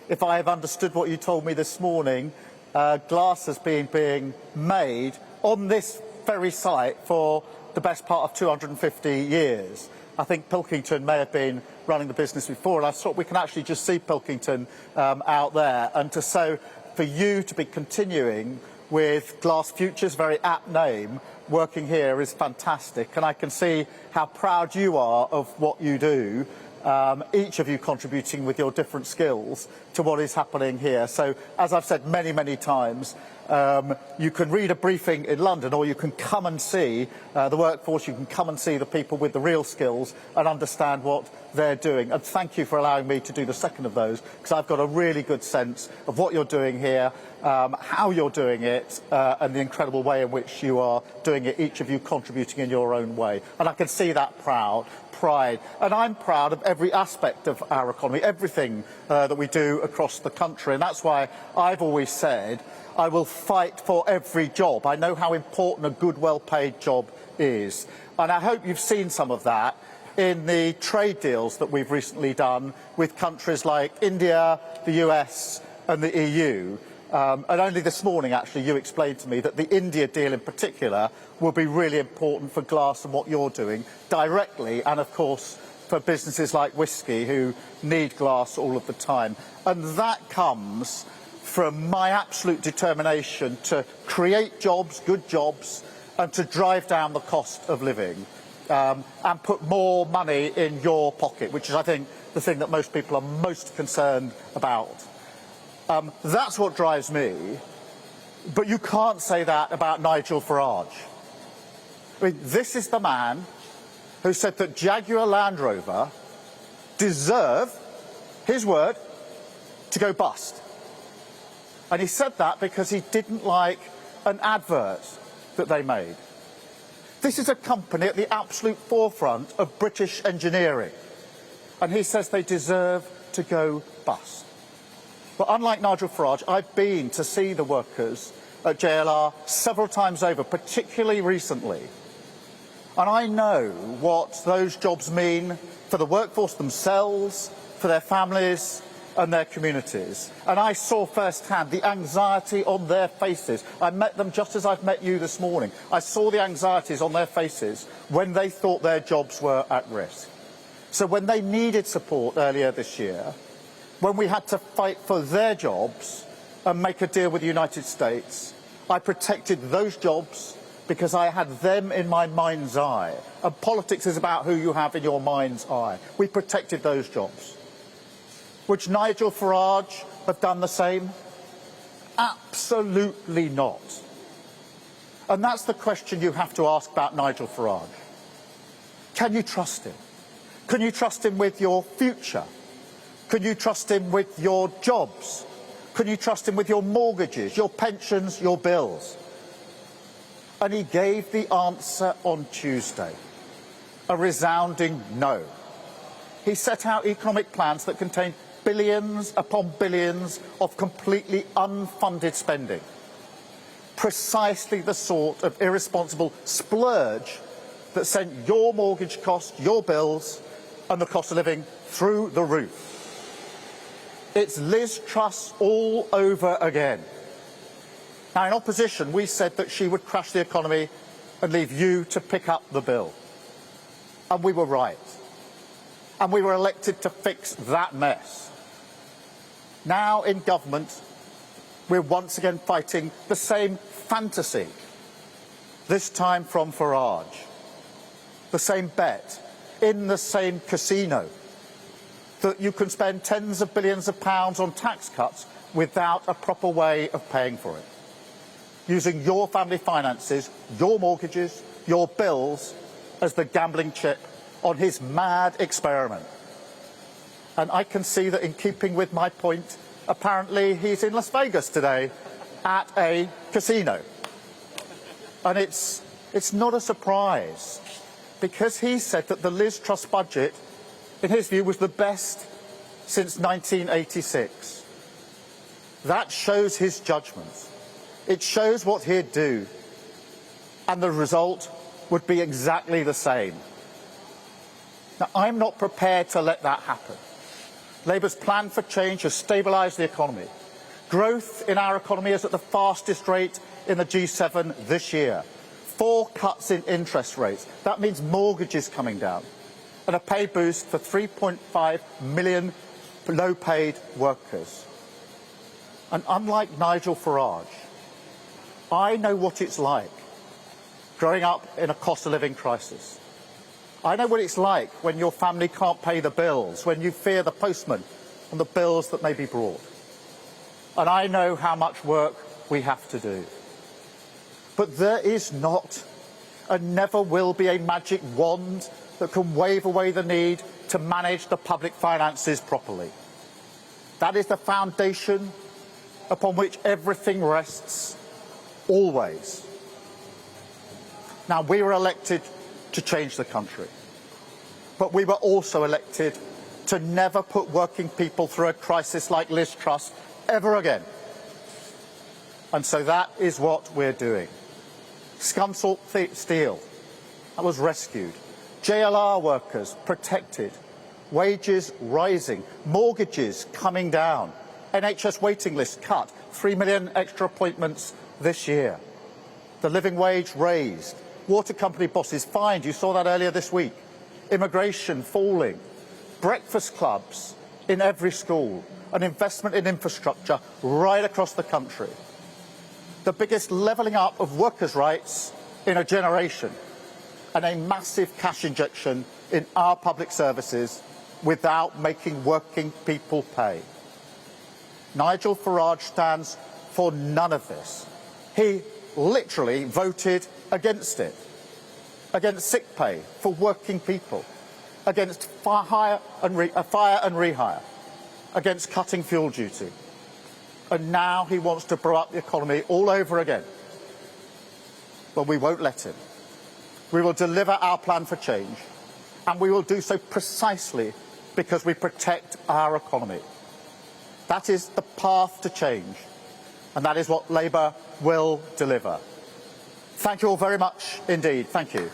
if I have understood what you told me this morning, glass has been being made on this very site for the best part of 250 years. I think Pilkington may have been running the business before, and I thought we can actually just see Pilkington out there. And for you to be continuing with Glass Futures, very apt name, working here is fantastic. And I can see how proud you are of what you do, each of you contributing with your different skills to what is happening here. So, as I've said many, many times, you can read a briefing in London, or you can come and see the workforce, you can come and see the people with the real skills and understand what they're doing. And thank you for allowing me to do the second of those, because I've got a really good sense of what you're doing here, how you're doing it, and the incredible way in which you are doing it, each of you contributing in your own way. And I can see that pride. And I'm proud of every aspect of our economy, everything that we do across the country. And that's why I've always said I will fight for every job. I know how important a good, well-paid job is. And I hope you've seen some of that in the trade deals that we've recently done with countries like India, the US and the EU. And only this morning, actually, you explained to me that the India deal in particular will be really important for glass and what you're doing directly, and of course for businesses like Whisky who need glass all of the time. And that comes from my absolute determination to create jobs, good jobs, and to drive down the cost of living and put more money in your pocket, which is, I think, the thing that most people are most concerned about. That's what drives me, but you can't say that about Nigel Farage. I mean, this is the man who said that Jaguar Land Rover deserve, his word, to go bust. And he said that because he didn't like an advert that they made. This is a company at the absolute forefront of British engineering, and he says they deserve to go bust. But unlike Nigel Farage, I've been to see the workers at JLR several times over, particularly recently. And I know what those jobs mean for the workforce themselves, for their families and their communities. And I saw firsthand the anxiety on their faces. I met them just as I've met you this morning. I saw the anxieties on their faces when they thought their jobs were at risk. So when they needed support earlier this year, when we had to fight for their jobs and make a deal with the United States, I protected those jobs because I had them in my mind's eye. And politics is about who you have in your mind's eye. We protected those jobs. Would Nigel Farage have done the same? Absolutely not. And that's the question you have to ask about Nigel Farage. Can you trust him? Can you trust him with your future? Can you trust him with your jobs? Can you trust him with your mortgages, your pensions, your bills? And he gave the answer on Tuesday, a resounding no. He set out economic plans that contained billions upon billions of completely unfunded spending. Precisely the sort of irresponsible splurge that sent your mortgage cost, your bills, and the cost of living through the roof. It's Liz Truss all over again. Now, in opposition, we said that she would crash the economy and leave you to pick up the bill. And we were right. And we were elected to fix that mess. Now, in government, we're once again fighting the same fantasy, this time from Farage. The same bet, in the same casino, that you can spend tens of billions of pounds on tax cuts without a proper way of paying for it. Using your family finances, your mortgages, your bills as the gambling chip on his mad experiment. And I can see that in keeping with my point, apparently he's in Las Vegas today at a casino. And it's not a surprise, because he said that the Liz Truss budget, in his view, was the best since 1986. That shows his judgment. It shows what he'd do. And the result would be exactly the same. Now, I'm not prepared to let that happen. Labour's plan for change has stabilised the economy. Growth in our economy is at the fastest rate in the G7 this year. 4 cuts in interest rates. That means mortgages coming down. And a pay boost for 3.5 million low-paid workers. And unlike Nigel Farage, I know what it's like growing up in a cost of living crisis. I know what it's like when your family can't pay the bills, when you fear the postman and the bills that may be brought. And I know how much work we have to do. But there is not and never will be a magic wand that can wave away the need to manage the public finances properly. That is the foundation upon which everything rests, always. Now, we were elected to change the country, but we were also elected to never put working people through a crisis like Liz Truss ever again. And so that is what we're doing. Scunthorpe Steel, that was rescued. JLR workers protected. Wages rising. Mortgages coming down. NHS waiting lists cut. 3 million extra appointments this year. The living wage raised. Water company bosses fined. You saw that earlier this week. Immigration falling. Breakfast clubs in every school. An investment in infrastructure right across the country. The biggest levelling up of workers' rights in a generation. And a massive cash injection in our public services without making working people pay. Nigel Farage stands for none of this. He literally voted against it. Against sick pay for working people. Against fire and rehire. Against cutting fuel duty. And now he wants to blow up the economy all over again. But we won't let him. We will deliver our plan for change, and we will do so precisely because we protect our economy. That is the path to change, and that is what Labour will deliver. Thank you all very much indeed. Thank you.